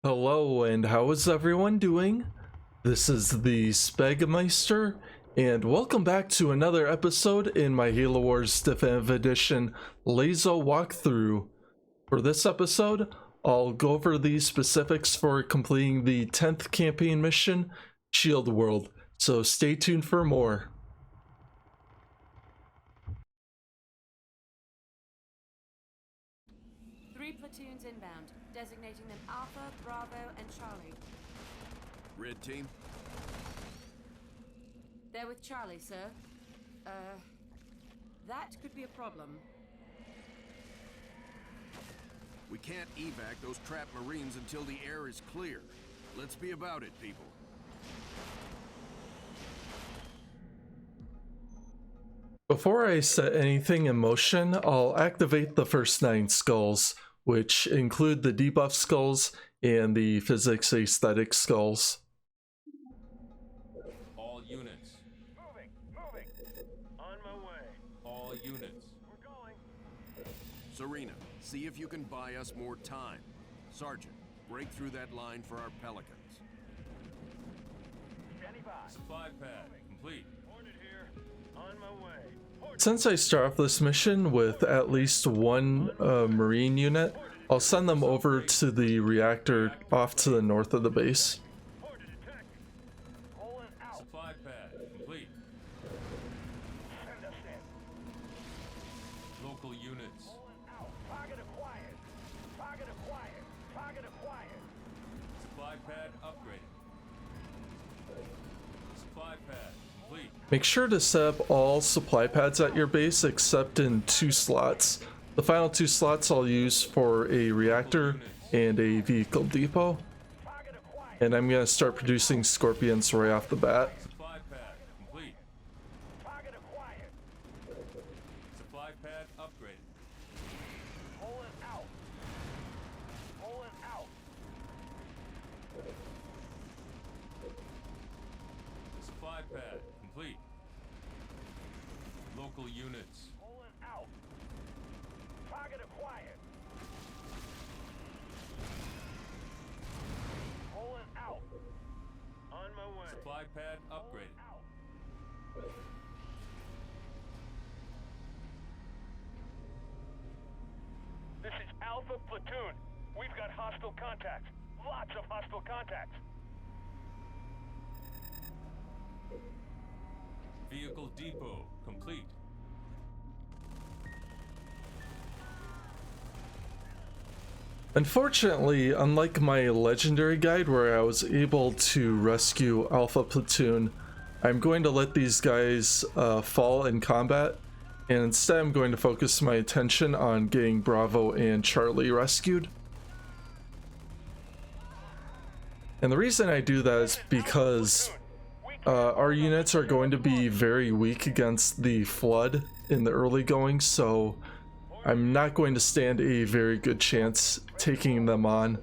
Hello, and how is everyone doing? This is the Spegmeister, and welcome back to another episode in my Halo Wars Definitive Edition LASO walkthrough. For this episode, I'll go over the specifics for completing the 10th campaign mission, Shield World, so stay tuned for more. Three platoons inbound, designating them Alpha, Bravo, and Charlie. Red team? They're with Charlie, sir. That could be a problem. We can't evac those trapped Marines until the air is clear. Let's be about it, people. Before I set anything in motion, I'll activate the first 9 skulls, which include the debuff skulls and the physics aesthetic skulls. All units. Moving. On my way. All units. We're going. Serena, see if you can buy us more time. Sergeant, break through that line for our Pelicans. Standing by. Supply pad complete. Hornet here. On my way. Hornet. Since I start off this mission with at least one Marine unit, I'll send them over to the reactor off to the north of the base. Hornet attack. Rolling out. Supply pad complete. Send us in. Local units. Rolling out. Target acquired. Target acquired. Target acquired. Supply pad upgraded. Supply pad complete. Make sure to set up all supply pads at your base except in 2 slots. The final 2 slots I'll use for a reactor and a vehicle depot. Target acquired. And I'm going to start producing Scorpions right off the bat. Supply pad complete. Target acquired. Supply pad upgraded. Rolling out. Rolling out. Supply pad complete. Local units. Rolling out. Target acquired. Rolling out. On my way. Supply pad upgraded. Out. This is Alpha Platoon. We've got hostile contacts. Lots of hostile contacts. Vehicle depot complete. Unfortunately, unlike my legendary guide where I was able to rescue Alpha Platoon, I'm going to let these guys fall in combat, and instead I'm going to focus my attention on getting Bravo and Charlie rescued. And the reason I do that is because our units are going to be very weak against the Flood in the early going, so I'm not going to stand a very good chance taking them on.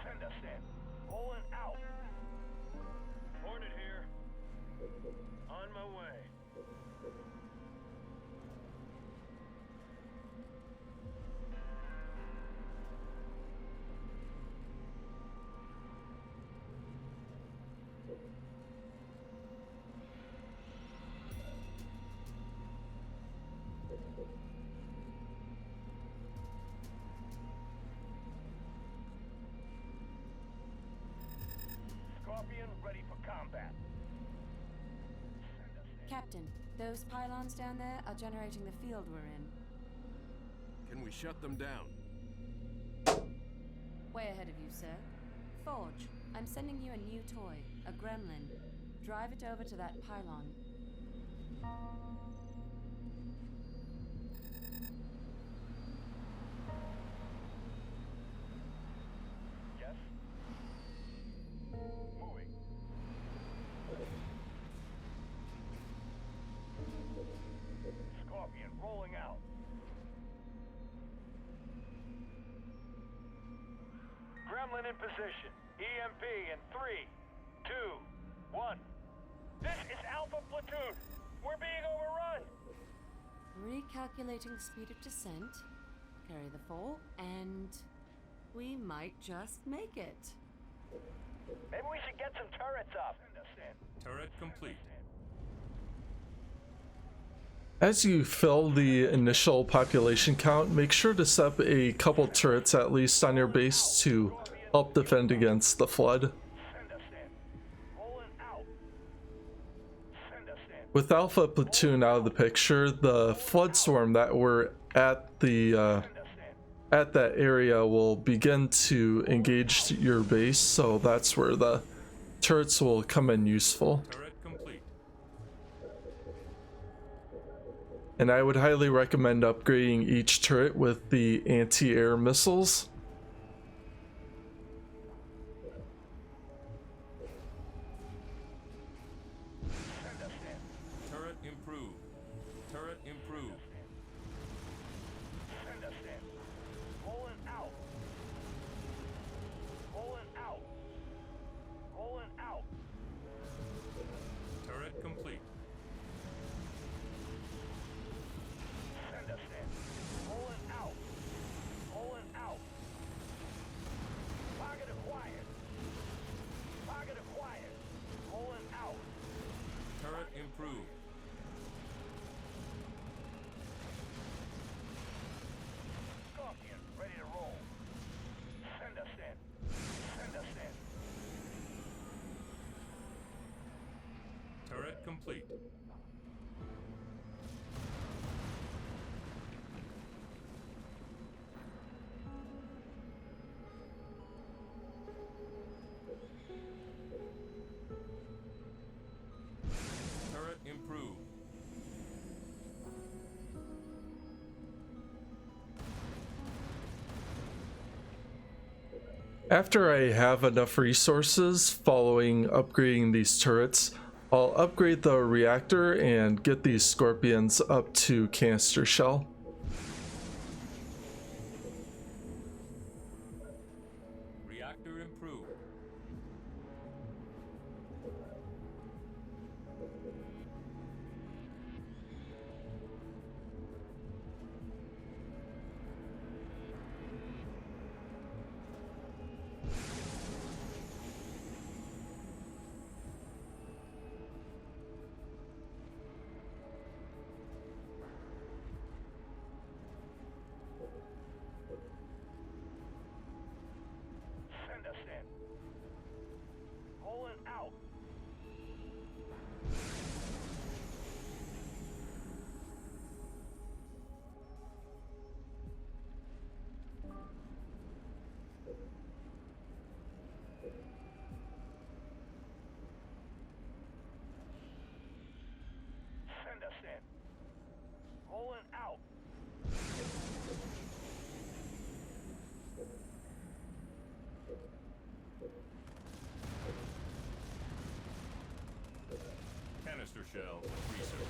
Send us in. Rolling out. Hornet here. On my way. Scorpion ready for combat. Send us in. Captain, those pylons down there are generating the field we're in. Can we shut them down? Way ahead of you, sir. Forge, I'm sending you a new toy, a gremlin. Drive it over to that pylon. Yes. Moving. Scorpion rolling out. Gremlin in position. EMP in 3, 2, 1. This is Alpha Platoon. We're being overrun. Recalculating speed of descent. Carry the fall, and we might just make it. Maybe we should get some turrets up. Turret complete. As you fill the initial population count, make sure to set up a couple turrets at least on your base to help defend against the flood. With Alpha Platoon out of the picture, the flood swarm that were at the at that area will begin to engage your base, so that's where the turrets will come in useful. Turret complete. And I would highly recommend upgrading each turret with the anti-air missiles. Turret improved. Turret improved. Rolling out. Rolling out. Rolling out. Turret complete. Send us in. Rolling out. Rolling out. Target acquired. Target acquired. Rolling out. Turret improved. Scorpion, ready to roll. Send us in. Send us in. Turret complete. Turret improved. After I have enough resources following upgrading these turrets, I'll upgrade the reactor and get these scorpions up to canister shell. Reactor improved. Send us in. Rolling out. Send us in. Rolling out. Canister shell research.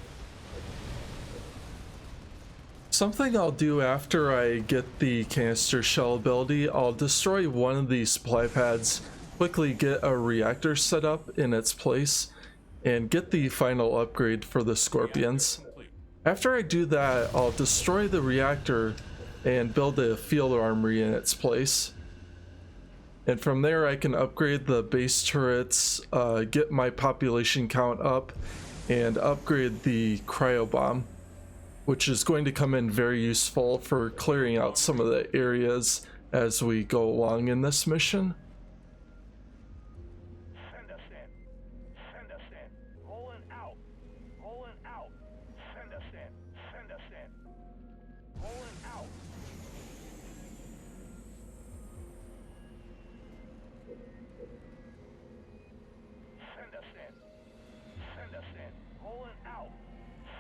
Something I'll do after I get the canister shell ability, I'll destroy one of these supply pads, quickly get a reactor set up in its place, and get the final upgrade for the scorpions. Reactor complete. After I do that, I'll destroy the reactor and build a field armory in its place. And from there I can upgrade the base turrets, get my population count up, and upgrade the cryo bomb, which is going to come in very useful for clearing out some of the areas as we go along in this mission. Send us in. Send us in. Rolling out. Rolling out. Send us in. Send us in. Rolling out. Send us in. Send us in. Rolling out.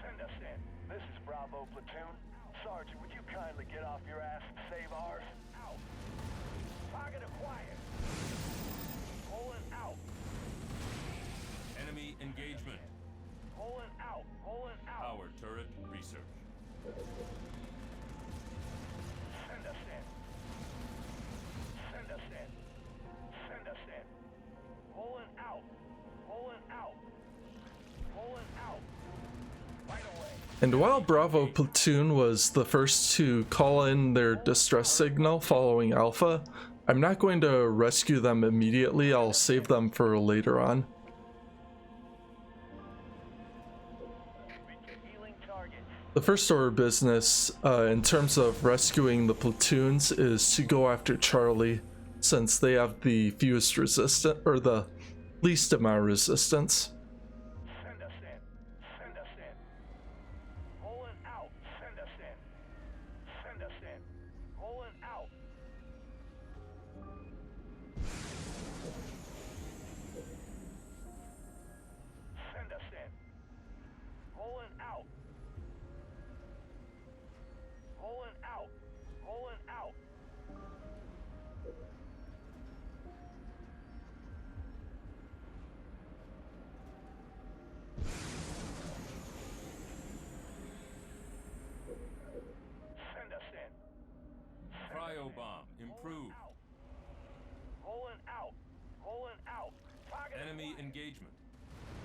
Send us in. This is Bravo Platoon. Sergeant, would you kindly get off your ass and save ours? Out. Target acquired. Rolling out. Enemy engagement. Rolling out. Rolling out. Power turret research. Send us in. Send us in. Send us in. Rolling out. Rolling out. Rolling out. Right away. And while Bravo Platoon was the first to call in their distress signal following Alpha, I'm not going to rescue them immediately. I'll save them for later on. Healing targets. The first order of business in terms of rescuing the platoons is to go after Charlie, since they have the fewest resistance, or the least amount of resistance. Send us in. Send us in. Rolling out. Send us in. Send us in. Rolling out. Send us in. Rolling out. Rolling out. Rolling out. Send us in. Cryo bomb improved. Out. Rolling out. Rolling out. Target Enemy acquired. engagement.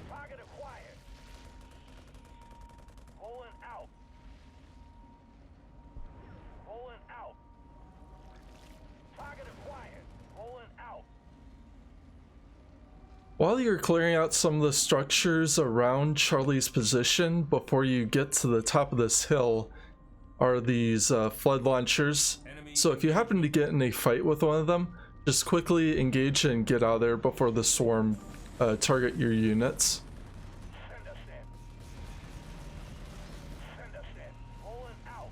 Target acquired. Rolling out. Rolling out. Target acquired. Rolling out. While you're clearing out some of the structures around Charlie's position, before you get to the top of this hill, are these flood launchers. So if you happen to get in a fight with one of them, just quickly engage and get out of there before the swarm target your units. Send us in. Send us in. Rolling out.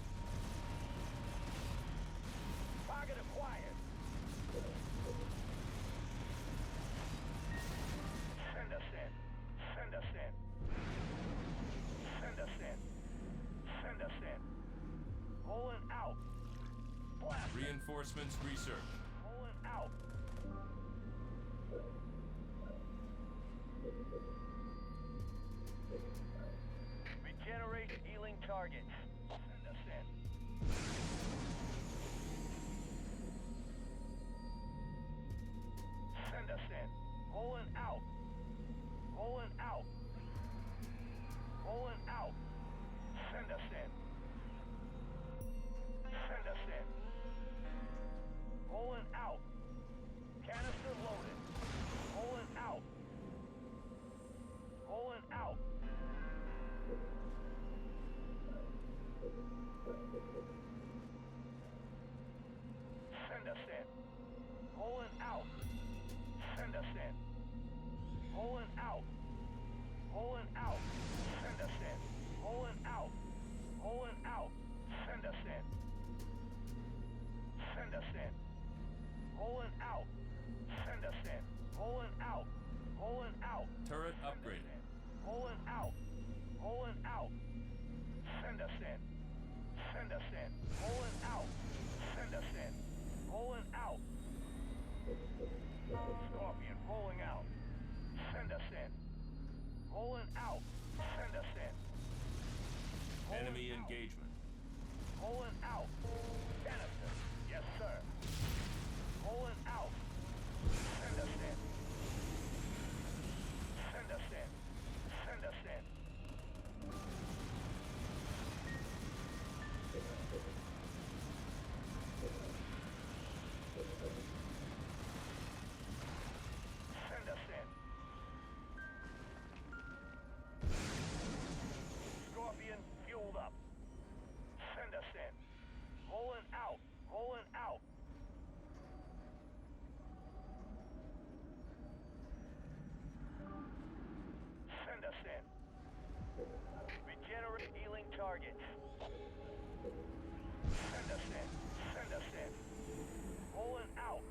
Target acquired. Send us in. Send us in. Send us in. Send us in. Rolling out. Blast. Reinforcements research. Rolling out. Regenerate healing targets. Send us in. Send us in. Rolling out. Rolling out. Rolling out. Send us in. Send us in. Rolling out. Canister loaded. Rolling out. Rolling out. Send us in. Rolling out. Send us in. Rolling out. Rolling out. Send us in. Rolling out. Rolling out. Send us in. Send us in. Rolling out. Send us in. Rolling out. Rolling out. Turret upgraded. Rolling out. Rolling out. Send us in. Send us in. Rolling out. Send us in. Rolling out. Scorpion rolling out. Send us in. Rolling out. Send us in. Rolling Enemy out. engagement. Rolling out. Canister. Yes, sir. Rolling out. Send us in. Send us in. Send us in. Send us in. Scorpion fueled up. Send us in. Rolling out. Rolling out. Send us in. Regenerate healing targets. Send us in. Send us in. Rolling out.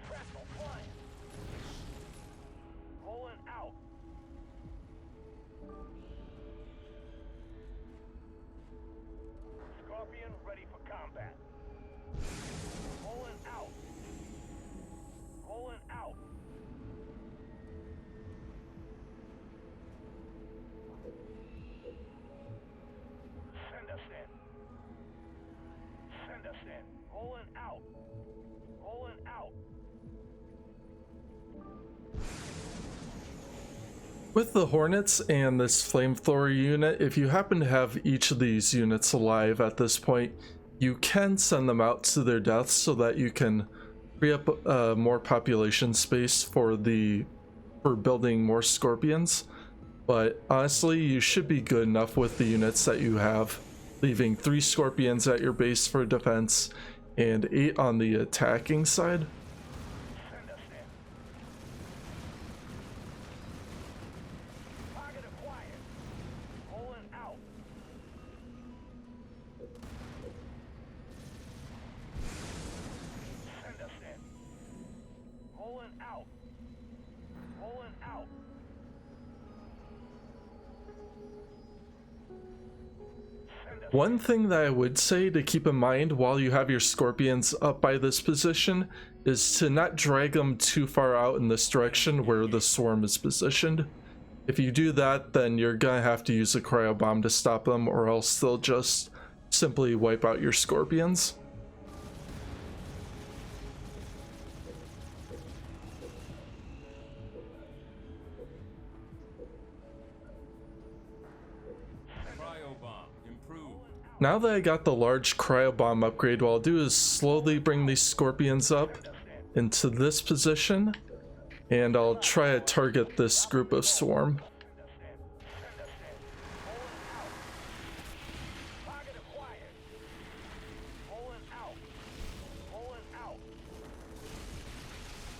Shrapnel flying. Rolling out. Scorpion ready for combat. Rolling out. Rolling out. Send us in. Send us in. Rolling out. Rolling out. With the Hornets and this flamethrower unit, if you happen to have each of these units alive at this point, you can send them out to their deaths so that you can free up more population space for building more scorpions. But honestly, you should be good enough with the units that you have, leaving 3 scorpions at your base for defense and 8 on the attacking side. Send us in. Target acquired. Pulling out. Send us in. Pulling out. Pulling out. One thing that I would say to keep in mind while you have your scorpions up by this position is to not drag them too far out in this direction where the swarm is positioned. If you do that, then you're gonna have to use a cryo bomb to stop them, or else they'll just simply wipe out your scorpions. Cryo bomb improved. Now that I got the large cryo bomb upgrade, what I'll do is slowly bring these scorpions up into this position, and I'll try to target this group of swarm. Target acquired. Pulling out. Pulling out.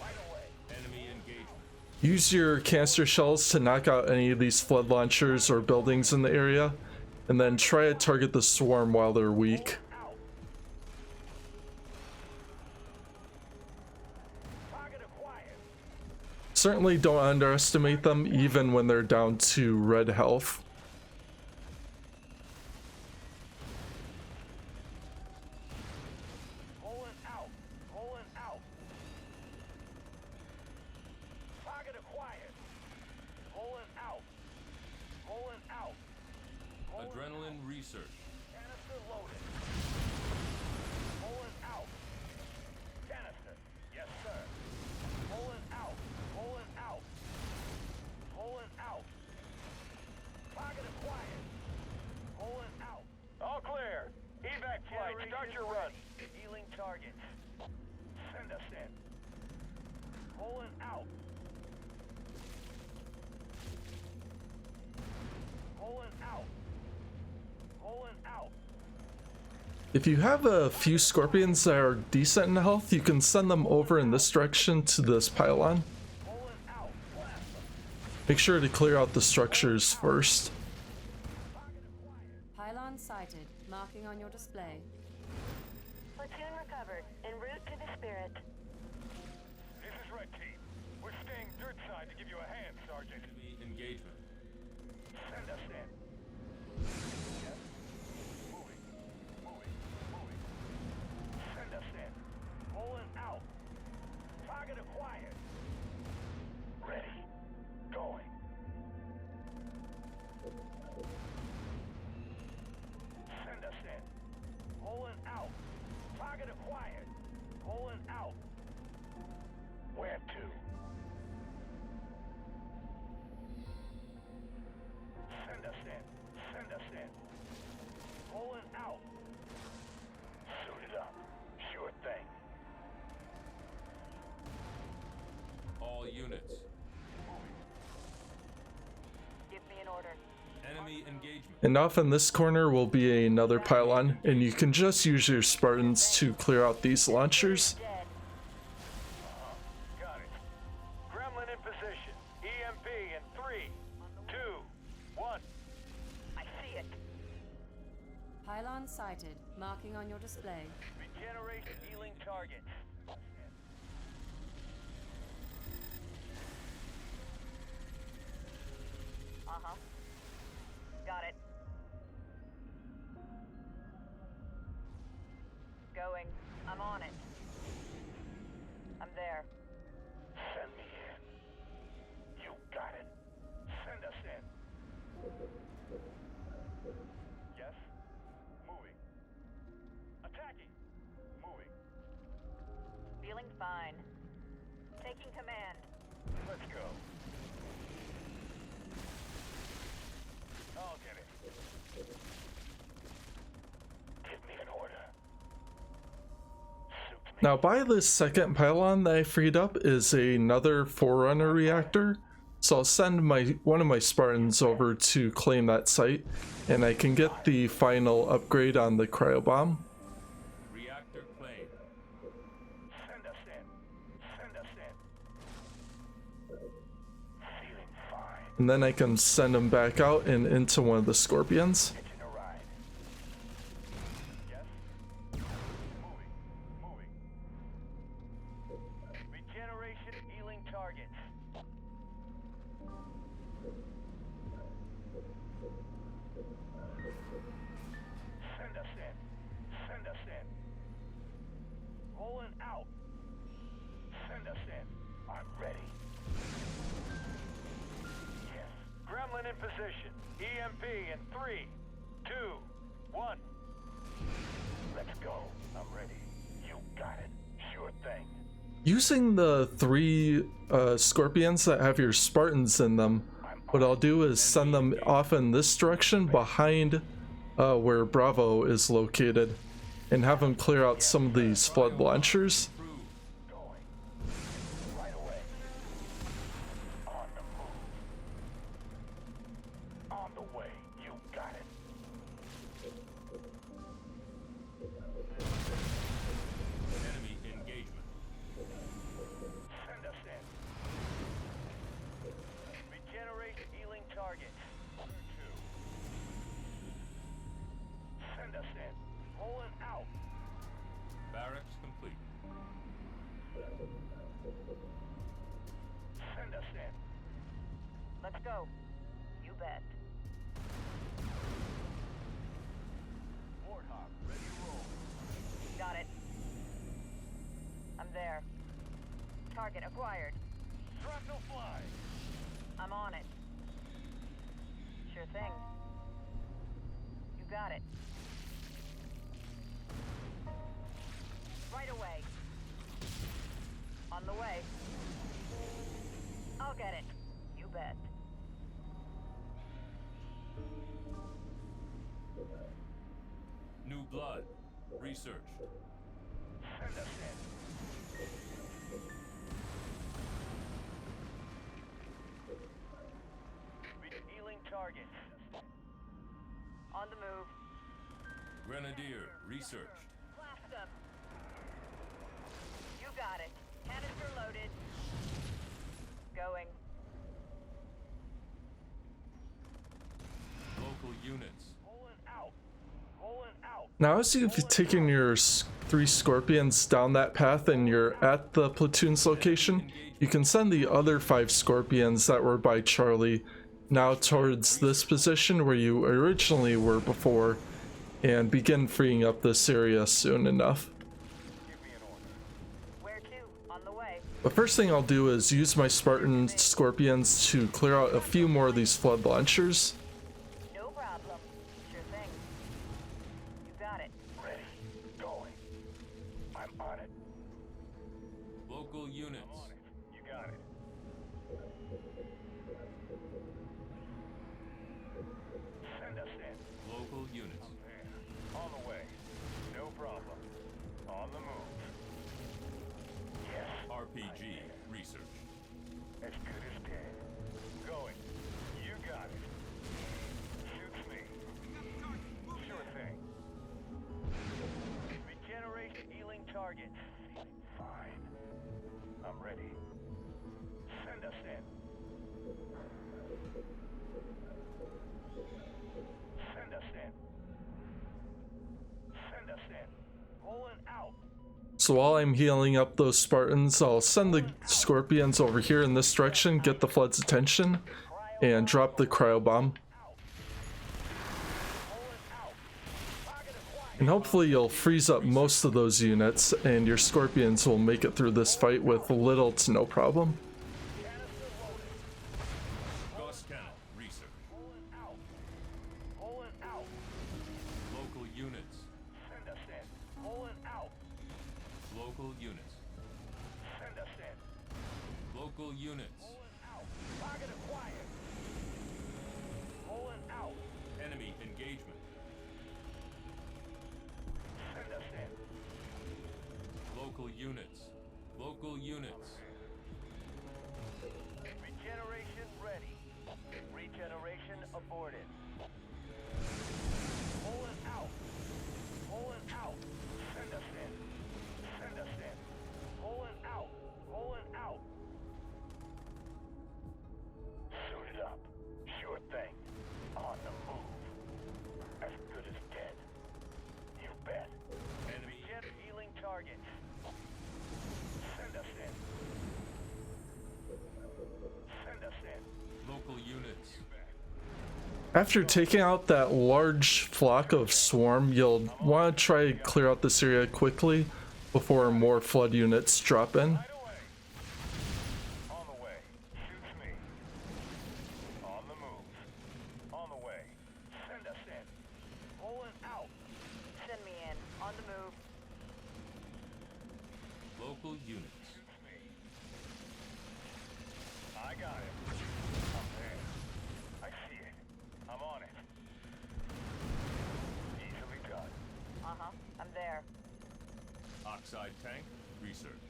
Right away. Enemy engagement. Use your canister shells to knock out any of these flood launchers or buildings in the area, and then try to target the swarm while they're weak. Out. Target acquired. Certainly don't underestimate them even when they're down to red health. Pulling out. Pulling out. Target acquired. Pulling out. Pulling out. Pulling Adrenaline research. Canister loaded. Pulling out. Canister. Yes, sir. Pulling out. Pulling out. Pulling out. Target acquired. Pulling out. All clear. Evac flight. Start your run. Healing targets. Send us in. Pulling out. Pulling out. Pulling out. If you have a few scorpions that are decent in health, you can send them over in this direction to this pylon. Pulling out. Blast them. Make sure to clear out the structures first. Pylon sighted, marking on your display. Platoon recovered. En route to the Spirit. This is Red Team. We're staying dirt side to give you a hand, Sergeant. Enemy engagement. Send us in. Yes. Moving. Moving. Moving. Send us in. Pulling out. Target acquired. Ready. Going. Send us in. Pulling out. Target acquired. Pulling out. Where to? Send us in. Send us in. Pulling out. Suited up. Sure thing. All units. Give me an order. Enemy engagement. And off in this corner will be another pylon, and you can just use your Spartans to clear out these launchers. Dead. Got it. Gremlin in position. EMP in 3, 2, 1. I see it. Pylon sighted, marking on your display. Regeneration healing targets. Uh-huh. Got it. Going. I'm on it. I'm there. Send me in. You got it. Send us in. Yes. Moving. Attacking. Moving. Feeling fine. Taking command. Let's go. I'll get it. Give me an order. Now by this second pylon that I freed up is another Forerunner reactor, so I'll send one of my Spartans over to claim that site, and I can get the final upgrade on the cryobomb. Reactor claimed. Send us in. Send us in. Feeling fine. And then I can send them back out and into one of the Scorpions. Hitching a ride. Yes? Moving. Regeneration healing targets. Send us in. Send us in. Rolling out. Send us in. I'm ready. Yes. Gremlin in position. EMP in 3, 2, 1. Let's go. I'm ready. You got it. Sure thing. Using the 3 Scorpions that have your Spartans in them, what I'll do is send them off in this direction behind where Bravo is located, and have them clear out some of these flood launchers. Going. Right away. On the move. On the way. You got it. Enemy engagement. Send us in. Regenerate healing targets. 2. Send us in. Rolling out. Barracks complete. Send us in. Let's go. You bet. Warthog, ready to roll. Got it. I'm there. Target acquired. Shrapnel fly. I'm on it. Sure thing. You got it. Right away. On the way. I'll get it. You bet. New blood. Research. Send us in. Healing targets. On the move. Grenadier. Research. Blast them. You got it. Canister loaded. Going. Local units. Rolling out. Rolling out. Now as you've taken your 3 Scorpions down that path and you're at the platoon's location, you can send the other 5 Scorpions that were by Charlie now towards this position where you originally were before, and begin freeing up this area soon enough. Give me an order. Where to? On the way. The first thing I'll do is use my Spartan Scorpions to clear out a few more of these flood launchers. No problem. Sure thing. You got it. Ready. Going. I'm on it. Local units. On it. You got it. Send us in. Local units. There. On the way. No problem. On the move. Yes. RPG. Research. As good as dead. Going. You got it. Shoots me. Sure thing. Regenerate healing targets. Fine. I'm ready. Send us in. Send us in. Send us in. Rolling out. So while I'm healing up those Spartans, I'll send the Scorpions over here in this direction, get the flood's attention, and drop the cryobomb. Rolling out. Target acquired. And hopefully you'll freeze up most of those units, and your Scorpions will make it through this fight with little to no problem. Canister loaded. Gauss cannon. Research. Rolling out. Rolling out. Local units. Send us in. Rolling out. Local units. Send us in. Local units. Rolling out. Target acquired. Rolling out. Enemy engagement. Send us in. Local units. Local units. Regeneration ready. Regeneration aborted. Pulling out. Pulling out. Send us in. Send us in. Pulling out. Pulling out. Suited up. Sure thing. On the move. As good as dead. You bet. Enemy. Regen healing targets. Send us in. Send us in. Local units. After taking out that large flock of swarm, you'll want to try to clear out this area quickly before more flood units drop in. Right away. On the way. Shoots me. On the move. On the way. Send us in. Pulling out. Send me in. On the move. Local units. Shoots me. I got it. I'm there. I see it. I'm on it. Easily done. Uh-huh. I'm there. Oxide tank. Research.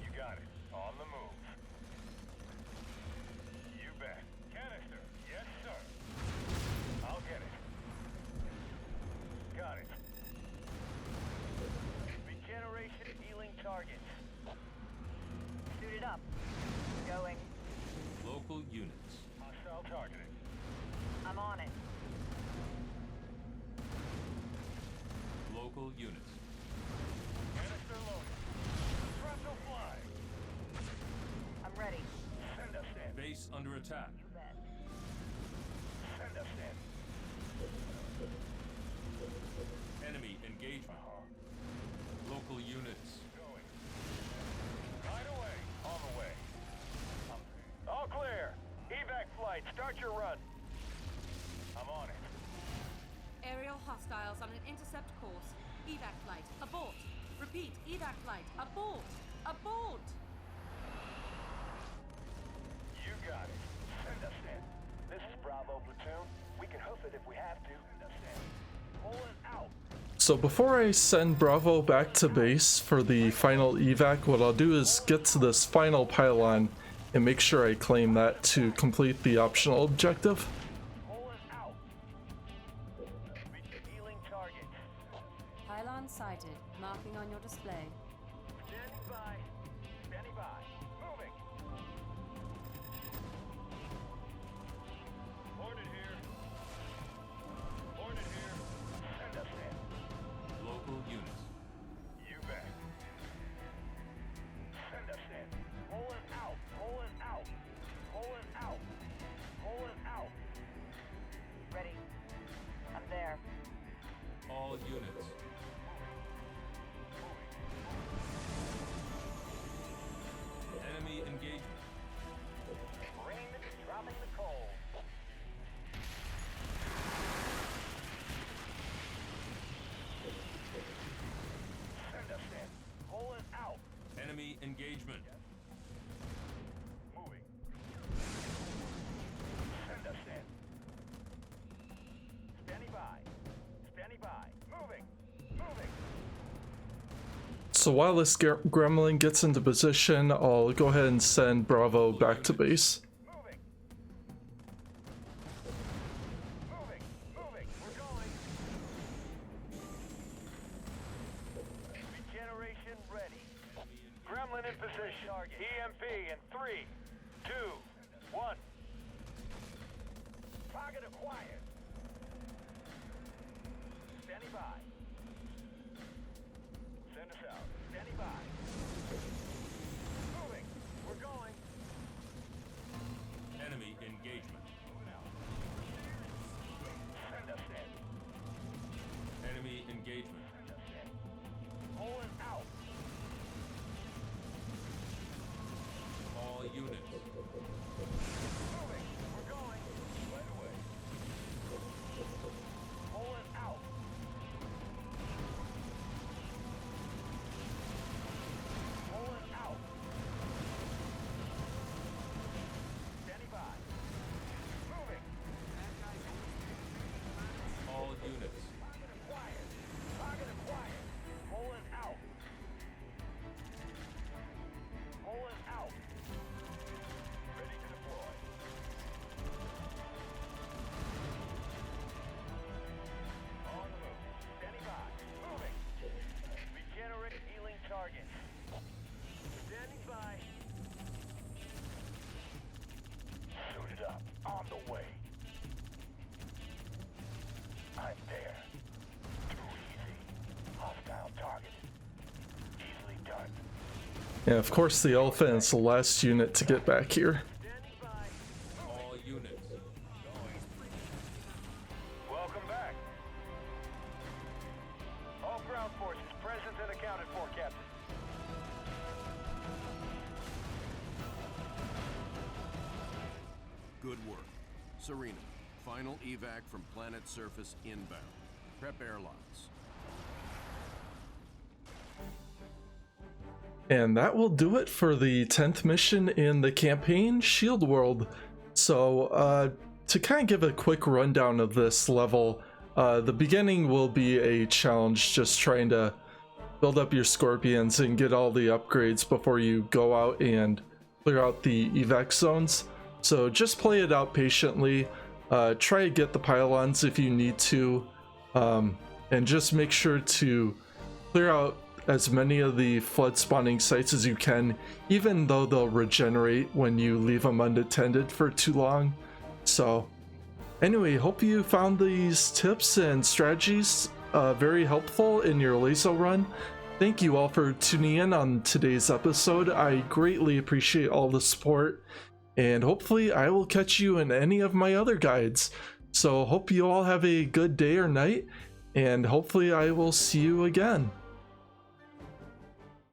You got it. On the move. You bet. Canister. Yes, sir. I'll get it. Got it. Regeneration healing targets. Suited up. Going. Local units. Hostile targeted. I'm on it. Local units. Canister loaded. Frontal fly. I'm ready. Send us in. Base under attack. You bet. Send us in. Enemy engagement. Local units. Going. Right away. On the way. All clear. Evac flight. Start your run. I'm on it. Aerial hostiles on an intercept course. Evac flight, abort. Repeat, evac flight, abort. Abort! You got it. Send us in. This is Bravo platoon. We can hoof it if we have to. Send us in. Pulling out. So before I send Bravo back to base for the final evac, what I'll do is get to this final pylon and make sure I claim that to complete the optional objective. Pulling out. Healing targets. Pylon sighted, marking on your display. Standing by. Standing by. Moving. Hornet here. Hornet here. Send us in. Local units. You bet. Send us in. Pulling out. Pulling out. Pulling out. Pulling out. Ready. I'm there. All units. Enemy engagement. Rain dropping the coal. Send us in. Pulling out. Enemy engagement. Moving. Send us in. Standing by. Standing by. Moving. Moving. So while this gremlin gets into position, I'll go ahead and send Bravo back to base. Moving. Moving. Moving. We're going. Regeneration ready. Gremlin in position. EMP in 3, 2, 1. Target acquired. Standing by. Send us out. Standing by. Moving. We're going. Enemy engagement. Send us in. Enemy engagement. Send us in. Pulling out. All units. Moving. We're going. Right away. Pulling out. And of course the elephant is the last unit to get back here. All units. Welcome back. All ground forces present and accounted for, Captain. Good work. Serena, final evac from planet surface inbound. Prep airlocks. And that will do it for the 10th mission in the campaign, Shield World. So, to kind of give a quick rundown of this level, the beginning will be a challenge, just trying to build up your scorpions and get all the upgrades before you go out and clear out the evac zones. So just play it out patiently, try to get the pylons if you need to, and just make sure to clear out as many of the flood spawning sites as you can, even though they'll regenerate when you leave them unattended for too long. So anyway, hope you found these tips and strategies very helpful in your LASO run. Thank you all for tuning in on today's episode. I greatly appreciate all the support, and hopefully I will catch you in any of my other guides. So hope you all have a good day or night, and hopefully I will see you again.